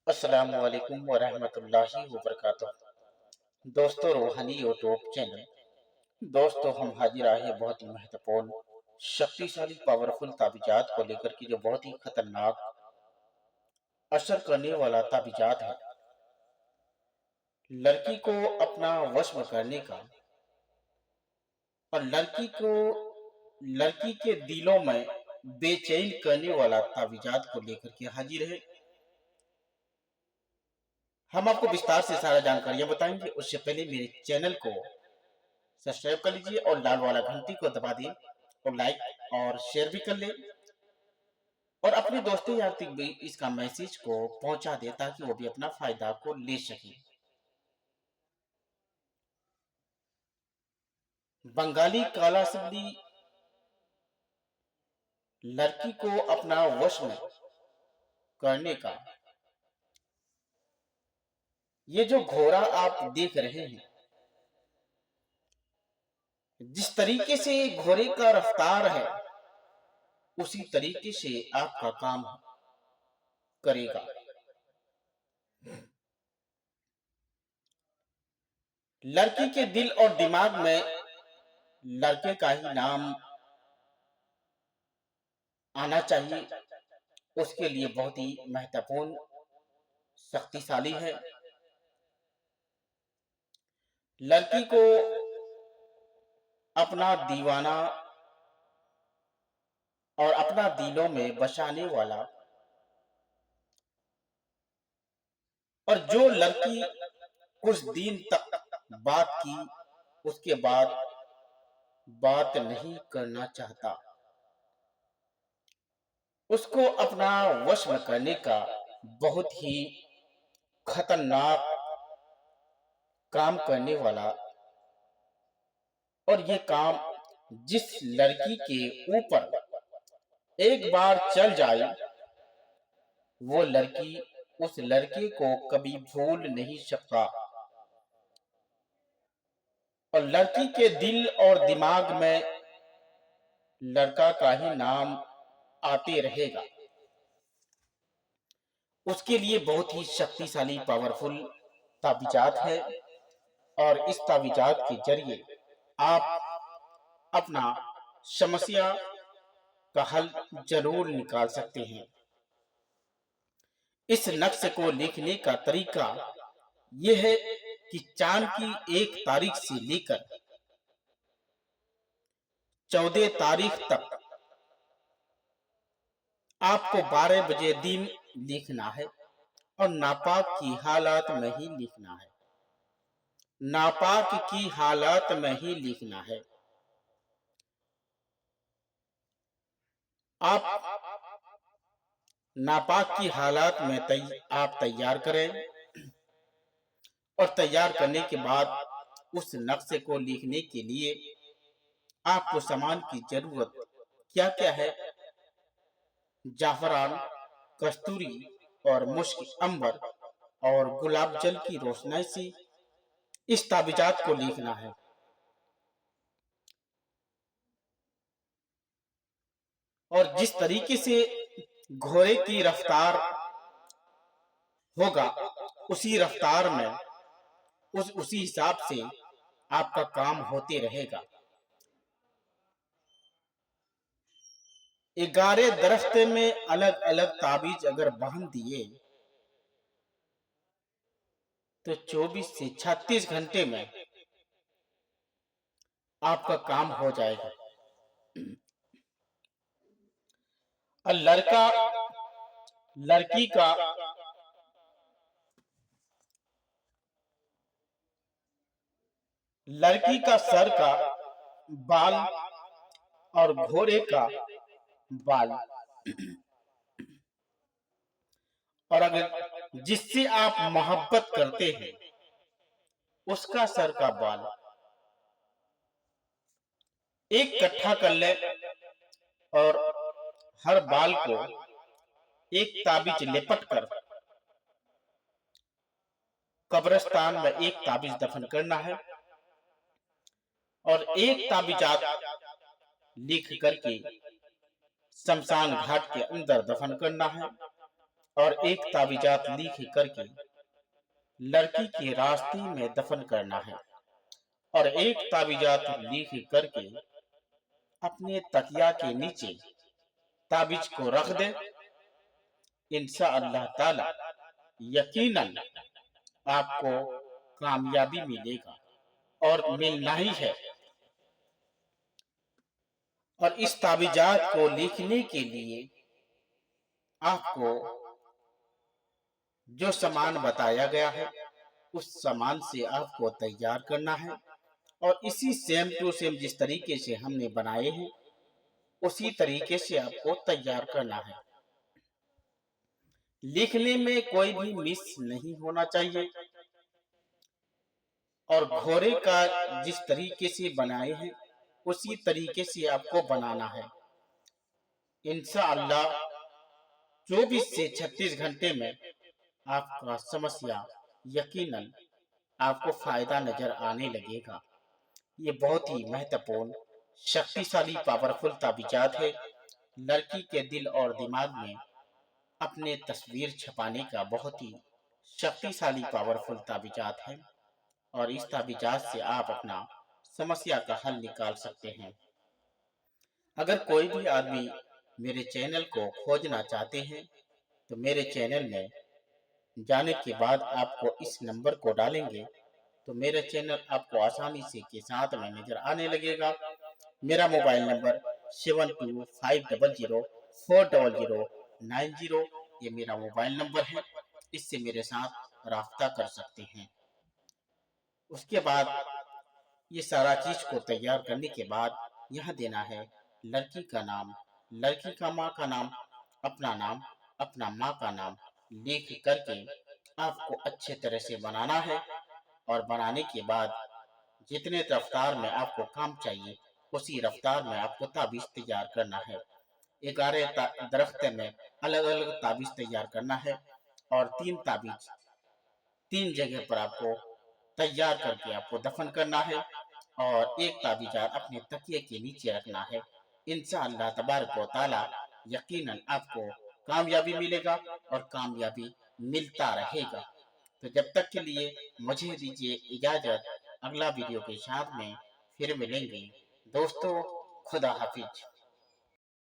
अस्सलामु अलैकुम वरहमतुल्लाहि वबरकातुहू। दोस्तों, रूहानी यूट्यूब चैनल। दोस्तों, हम हाजिर आए हैं बहुत ही महत्वपूर्ण, शक्तिशाली, पावरफुल ताबीजात को लेकर के, जो बहुत ही खतरनाक असर करने वाला ताबीजात है। लड़की को अपना वश में करने का और लड़की के दिलों में बेचैन करने वाला ताबीजात को लेकर के हाजिर है। हम आपको विस्तार से सारा जानकारियां बताएंगे। उससे पहले मेरे चैनल को सब्सक्राइब कर लीजिए और लाल वाला घंटी को दबा दिए और लाइक और शेयर भी कर ले और अपने दोस्तों यार तक भी इसका मैसेज को पहुंचा दे ताकि वो भी अपना फायदा को ले सके। बंगाली काला सिंधी लड़की को अपना वश में करने का ये जो घोड़ा आप देख रहे हैं, जिस तरीके से घोड़े का रफ्तार है उसी तरीके से आपका काम करेगा। लड़की के दिल और दिमाग में लड़के का ही नाम आना चाहिए। उसके लिए बहुत ही महत्वपूर्ण, शक्तिशाली है। लड़की को अपना दीवाना और अपना दिलों में बसाने वाला, और जो लड़की कुछ दिन तक बात की उसके बाद बात नहीं करना चाहता, उसको अपना वश में करने का बहुत ही खतरनाक काम करने वाला, और ये काम जिस लड़की के ऊपर एक बार चल जाए वो लड़की उस लड़के को कभी भूल नहीं सकता और लड़की के दिल और दिमाग में लड़का का ही नाम आते रहेगा। उसके लिए बहुत ही शक्तिशाली, पावरफुल ताबीजात है और इस ताबीजात के जरिए आप अपना समस्या का हल जरूर निकाल सकते हैं। इस नक्श को लिखने का तरीका यह है कि चांद की 1 तारीख से लेकर 14 तारीख तक आपको 12 बजे दिन लिखना है और नापाक की हालात में ही लिखना है। नापाक की हालात में ही लिखना है। आप नापाक की हालात में आप तैयार करें और तैयार करने के बाद उस नक्शे को लिखने के लिए आपको सामान की जरूरत क्या क्या है? जाफरान, कस्तूरी और मुश्क अंबर और गुलाब जल की रोशनाई से इस ताबीजात को लिखना है। और जिस तरीके से घोड़े की रफ्तार होगा उसी रफ्तार में उसी हिसाब से आपका काम होते रहेगा। 11 दरख्त में अलग अलग ताबीज अगर बांध दिए तो 24 से 36 घंटे में आपका काम हो जाएगा। और लड़की का सर का बाल और घोड़े का बाल, और अगर जिससे आप मोहब्बत करते हैं उसका सर का बाल एक इकट्ठा कर ले और हर बाल को एक ताबीज लिपट कर कब्रिस्तान में एक ताबीज दफन करना है और एक ताबीजात लिख करके शमशान घाट के अंदर दफन करना है और एक ताबीजात लिख करके लड़की के रास्ते में दफन करना है, और एक ताबीजात लिख करके अपने तकिया के नीचे ताबीज को रख दे। इंशा अल्लाह ताला यकीनन आपको कामयाबी मिलेगा, और मिलना ही है। और इस ताबीजात को लिखने के लिए आपको जो सामान बताया गया है उस सामान से आपको तैयार करना है, और इसी सेम टू सेम जिस तरीके से हमने बनाए हैं उसी तरीके से आपको तैयार करना है। लिखने में कोई भी मिस नहीं होना चाहिए, और घोड़े का जिस तरीके से बनाए हैं उसी तरीके से आपको बनाना है। इंशाअल्लाह 24 से 36 घंटे में आपका समस्या यकीनन आपको फायदा नजर आने लगेगा। ये बहुत ही महत्वपूर्ण, शक्तिशाली, पावरफुल ताबीजात है। लड़की के दिल और दिमाग में अपने तस्वीर छपाने का बहुत ही शक्तिशाली, पावरफुल ताबीजात है, और इस ताबीजात से आप अपना समस्या का हल निकाल सकते हैं। अगर कोई भी आदमी मेरे चैनल को खोजना चाहते हैं तो मेरे चैनल में जाने के बाद आपको इस नंबर को डालेंगे तो मेरा चैनल आपको आसानी से के साथ में नजर आने लगेगा। मेरा मोबाइल नंबर 7250040090, ये मेरा मोबाइल नंबर है। इससे मेरे साथ राब्ता कर सकते हैं। उसके बाद ये सारा चीज को तैयार करने के बाद यहाँ देना है लड़की का नाम, लड़की का माँ का नाम, अपना माँ का नाम लिख करके आपको अच्छे तरह से बनाना है। और बनाने के बाद जितने रफ्तार में आपको काम चाहिए उसी रफ्तार में आपको ताबीज तैयार करना है। 11 दरख्त में अलग अलग ताबीज तैयार करना है, और 3 ताबीज 3 जगह पर आपको तैयार करके आपको दफन करना है, और एक ताबीजात अपने तकिए के नीचे रखना है। इंशाअल्लाह तबारक व तआला यकीनन आपको कामयाबी मिलेगा, और कामयाबी मिलता रहेगा। तो जब तक के लिए मुझे दीजिए इजाजत। अगला वीडियो के साथ में फिर मिलेंगे दोस्तों। खुदा हाफिज।